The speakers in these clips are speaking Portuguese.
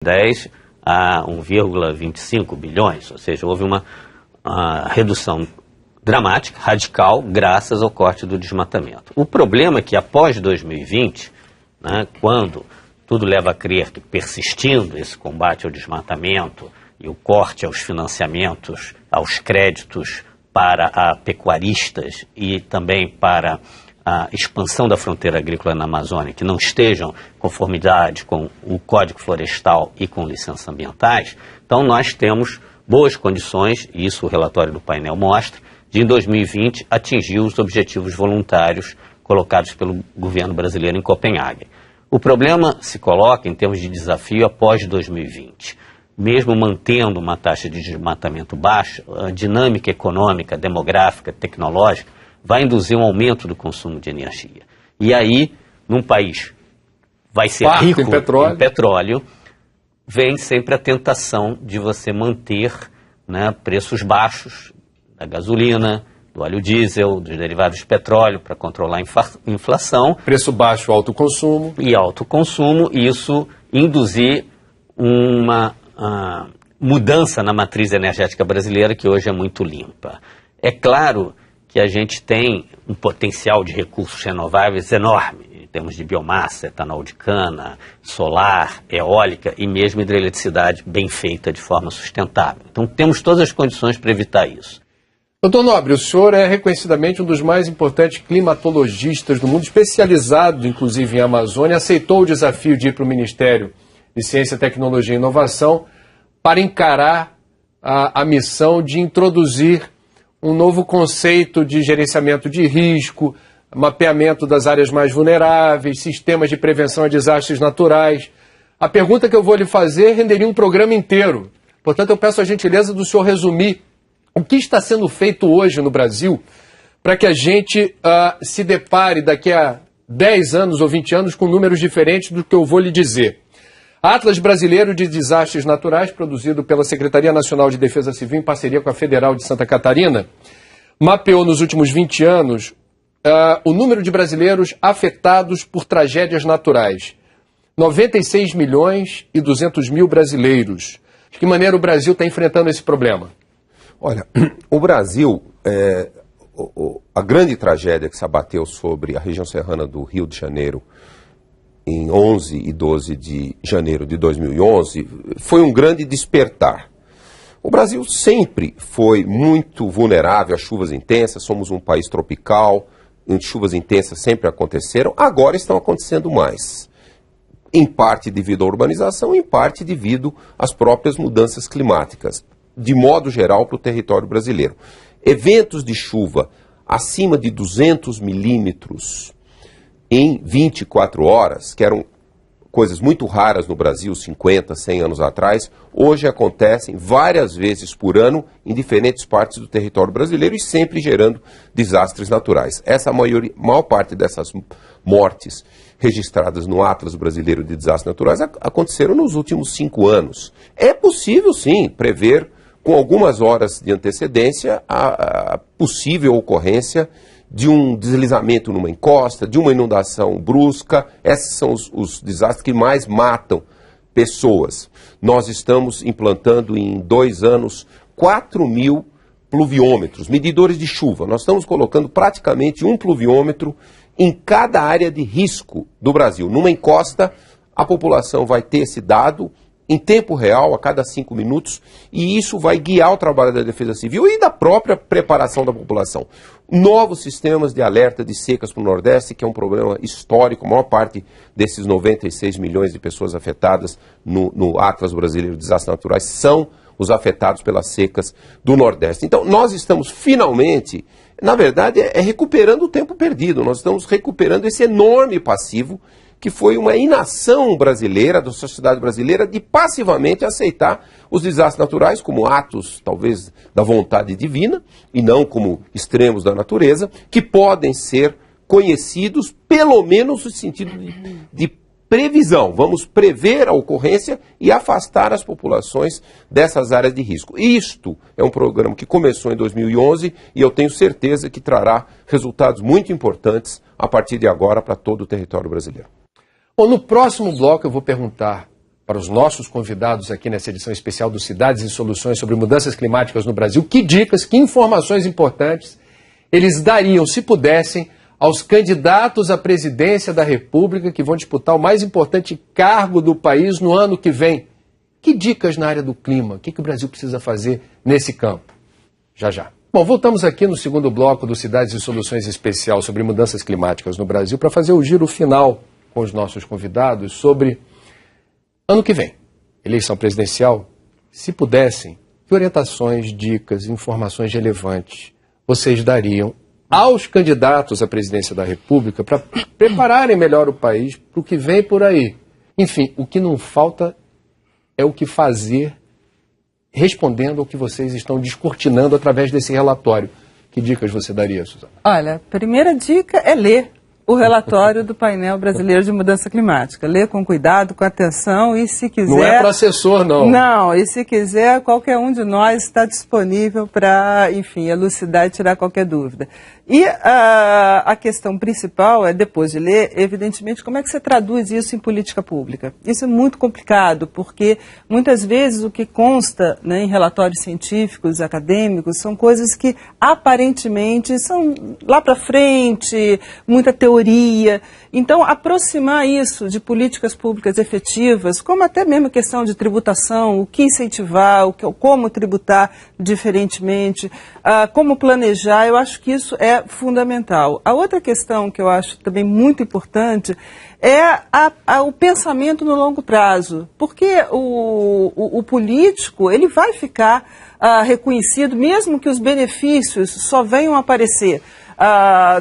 10 a 1,25 bilhões, ou seja, houve uma redução dramática, radical, graças ao corte do desmatamento. O problema é que após 2020, né, quando tudo leva a crer que persistindo esse combate ao desmatamento e o corte aos financiamentos, aos créditos para pecuaristas e também para a expansão da fronteira agrícola na Amazônia, que não estejam em conformidade com o Código Florestal e com licenças ambientais, então nós temos boas condições, e isso o relatório do painel mostra, de em 2020 atingir os objetivos voluntários colocados pelo governo brasileiro em Copenhague. O problema se coloca em termos de desafio após 2020. Mesmo mantendo uma taxa de desmatamento baixa, a dinâmica econômica, demográfica, tecnológica vai induzir um aumento do consumo de energia. E aí, num país vai ser rico em petróleo, vem sempre a tentação de você manter, né, preços baixos da gasolina, do óleo diesel, dos derivados de petróleo para controlar a inflação. Preço baixo, alto consumo. E alto consumo, e isso induzir uma mudança na matriz energética brasileira, que hoje é muito limpa. É claro que a gente tem um potencial de recursos renováveis enorme, em termos de biomassa, etanol de cana, solar, eólica e mesmo hidroeletricidade bem feita de forma sustentável. Então temos todas as condições para evitar isso. Doutor Nobre, o senhor é reconhecidamente um dos mais importantes climatologistas do mundo, especializado inclusive em Amazônia, aceitou o desafio de ir para o Ministério de Ciência, Tecnologia e Inovação para encarar a missão de introduzir um novo conceito de gerenciamento de risco, mapeamento das áreas mais vulneráveis, sistemas de prevenção a desastres naturais. A pergunta que eu vou lhe fazer renderia um programa inteiro. Portanto, eu peço a gentileza do senhor resumir o que está sendo feito hoje no Brasil para que a gente se depare daqui a 10 anos ou 20 anos com números diferentes do que eu vou lhe dizer. Atlas Brasileiro de Desastres Naturais, produzido pela Secretaria Nacional de Defesa Civil em parceria com a Federal de Santa Catarina, mapeou nos últimos 20 anos o número de brasileiros afetados por tragédias naturais. 96 milhões e 200 mil brasileiros. De que maneira o Brasil está enfrentando esse problema? Olha, o Brasil, a grande tragédia que se abateu sobre a região serrana do Rio de Janeiro em 11 e 12 de janeiro de 2011, foi um grande despertar. O Brasil sempre foi muito vulnerável a chuvas intensas, somos um país tropical, onde chuvas intensas sempre aconteceram, agora estão acontecendo mais. Em parte devido à urbanização, em parte devido às próprias mudanças climáticas, de modo geral para o território brasileiro. Eventos de chuva acima de 200 milímetros em 24 horas, que eram coisas muito raras no Brasil 50, 100 anos atrás, hoje acontecem várias vezes por ano em diferentes partes do território brasileiro e sempre gerando desastres naturais. Essa maior parte dessas mortes registradas no Atlas Brasileiro de Desastres Naturais aconteceram nos últimos 5 anos. É possível, sim, prever com algumas horas de antecedência a possível ocorrência de um deslizamento numa encosta, de uma inundação brusca. Esses são os desastres que mais matam pessoas. Nós estamos implantando em 2 anos 4.000 pluviômetros, medidores de chuva. Nós estamos colocando praticamente um pluviômetro em cada área de risco do Brasil. Numa encosta, a população vai ter esse dado em tempo real, a cada 5 minutos, e isso vai guiar o trabalho da Defesa Civil e da própria preparação da população. Novos sistemas de alerta de secas para o Nordeste, que é um problema histórico, a maior parte desses 96 milhões de pessoas afetadas no Atlas Brasileiro de Desastres Naturais são os afetados pelas secas do Nordeste. Então, nós estamos finalmente, na verdade, recuperando o tempo perdido, nós estamos recuperando esse enorme passivo que foi uma inação brasileira, da sociedade brasileira, de passivamente aceitar os desastres naturais como atos, talvez, da vontade divina, e não como extremos da natureza, que podem ser conhecidos, pelo menos no sentido de previsão. Vamos prever a ocorrência e afastar as populações dessas áreas de risco. Isto é um programa que começou em 2011 e eu tenho certeza que trará resultados muito importantes a partir de agora para todo o território brasileiro. Bom, no próximo bloco eu vou perguntar para os nossos convidados aqui nessa edição especial do Cidades e Soluções sobre mudanças climáticas no Brasil, que dicas, que informações importantes eles dariam, se pudessem, aos candidatos à presidência da República que vão disputar o mais importante cargo do país no ano que vem. Que dicas na área do clima? O que o Brasil precisa fazer nesse campo? Já, já. Bom, voltamos aqui no segundo bloco do Cidades e Soluções especial sobre mudanças climáticas no Brasil para fazer o giro final com os nossos convidados sobre ano que vem, eleição presidencial. Se pudessem, que orientações, dicas, informações relevantes vocês dariam aos candidatos à presidência da República para prepararem melhor o país para o que vem por aí? Enfim, o que não falta é o que fazer, respondendo ao que vocês estão descortinando através desse relatório. Que dicas você daria, Suzana? Olha, a primeira dica é ler o relatório do painel brasileiro de mudança climática. Ler com cuidado, com atenção e se quiser... Não é para assessor, não. Não, e se quiser, qualquer um de nós está disponível para, enfim, elucidar e tirar qualquer dúvida. E a questão principal é, depois de ler, evidentemente, como é que você traduz isso em política pública. Isso é muito complicado, porque muitas vezes o que consta, né, em relatórios científicos, acadêmicos, são coisas que aparentemente são lá para frente, muita teoria. Então, aproximar isso de políticas públicas efetivas, como até mesmo a questão de tributação, o que incentivar, como tributar diferentemente, como planejar, eu acho que isso é fundamental. A outra questão que eu acho também muito importante é o pensamento no longo prazo, porque o político ele vai ficar reconhecido, mesmo que os benefícios só venham a aparecer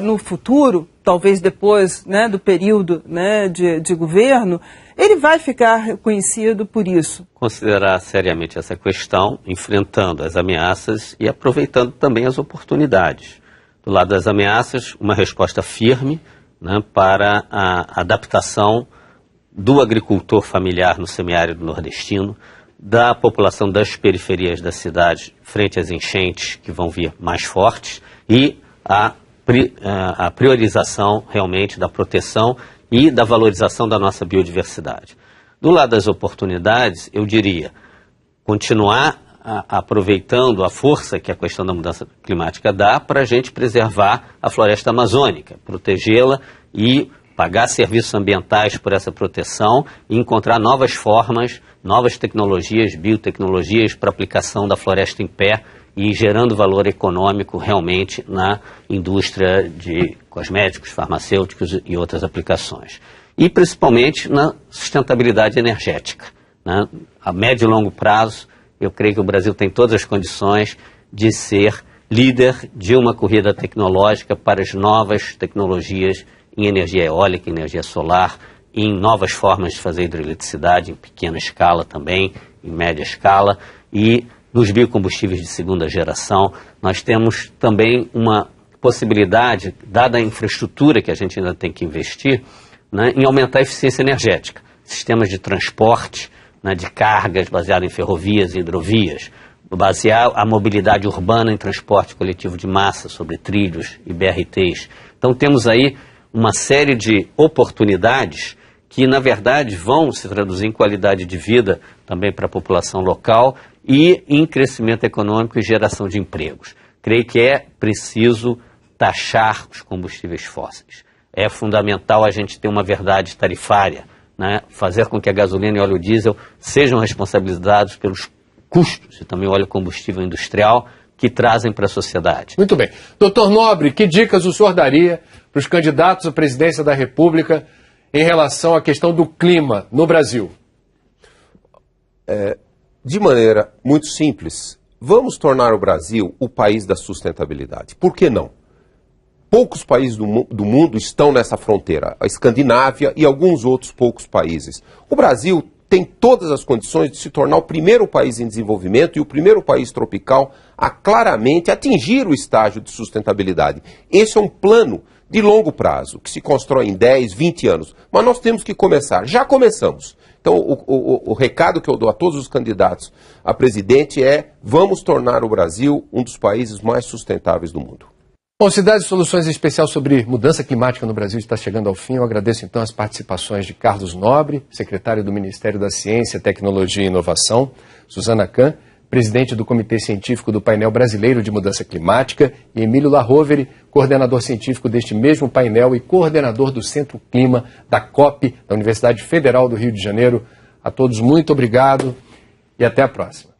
no futuro, talvez depois, né, do período, né, de governo, ele vai ficar reconhecido por isso. Considerar seriamente essa questão, enfrentando as ameaças e aproveitando também as oportunidades. Do lado das ameaças, uma resposta firme, né, para a adaptação do agricultor familiar no semiárido nordestino, da população das periferias das cidades frente às enchentes que vão vir mais fortes e a priorização realmente da proteção e da valorização da nossa biodiversidade. Do lado das oportunidades, eu diria, continuar aproveitando a força que a questão da mudança climática dá para a gente preservar a floresta amazônica, protegê-la e pagar serviços ambientais por essa proteção e encontrar novas formas, novas tecnologias, biotecnologias para aplicação da floresta em pé e gerando valor econômico realmente na indústria de cosméticos, farmacêuticos e outras aplicações. E principalmente na sustentabilidade energética, né? A médio e longo prazo, eu creio que o Brasil tem todas as condições de ser líder de uma corrida tecnológica para as novas tecnologias em energia eólica, energia solar, em novas formas de fazer hidroeletricidade, em pequena escala também, em média escala, e nos biocombustíveis de segunda geração. Nós temos também uma possibilidade, dada a infraestrutura que a gente ainda tem que investir, né, em aumentar a eficiência energética. Sistemas de transporte, né, de cargas baseado em ferrovias e hidrovias, basear a mobilidade urbana em transporte coletivo de massa sobre trilhos e BRTs. Então temos aí uma série de oportunidades que, na verdade, vão se traduzir em qualidade de vida também para a população local e em crescimento econômico e geração de empregos. Creio que é preciso taxar os combustíveis fósseis. É fundamental a gente ter uma verdade tarifária, né? Fazer com que a gasolina e óleo diesel sejam responsabilizados pelos custos e também óleo combustível industrial que trazem para a sociedade. Muito bem. Doutor Nobre, que dicas o senhor daria para os candidatos à presidência da República em relação à questão do clima no Brasil? De maneira muito simples, vamos tornar o Brasil o país da sustentabilidade. Por que não? Poucos países do mundo estão nessa fronteira, a Escandinávia e alguns outros poucos países. O Brasil tem todas as condições de se tornar o primeiro país em desenvolvimento e o primeiro país tropical a claramente atingir o estágio de sustentabilidade. Esse é um plano de longo prazo, que se constrói em 10, 20 anos. Mas nós temos que começar. Já começamos. Então, o recado que eu dou a todos os candidatos a presidente é: vamos tornar o Brasil um dos países mais sustentáveis do mundo. Bom, Cidades e Soluções especial sobre mudança climática no Brasil está chegando ao fim. Eu agradeço então as participações de Carlos Nobre, secretário do Ministério da Ciência, Tecnologia e Inovação, Suzana Kahn, presidente do Comitê Científico do Painel Brasileiro de Mudança Climática, e Emílio Laroveri, coordenador científico deste mesmo painel e coordenador do Centro Clima da COP, da Universidade Federal do Rio de Janeiro. A todos muito obrigado e até a próxima.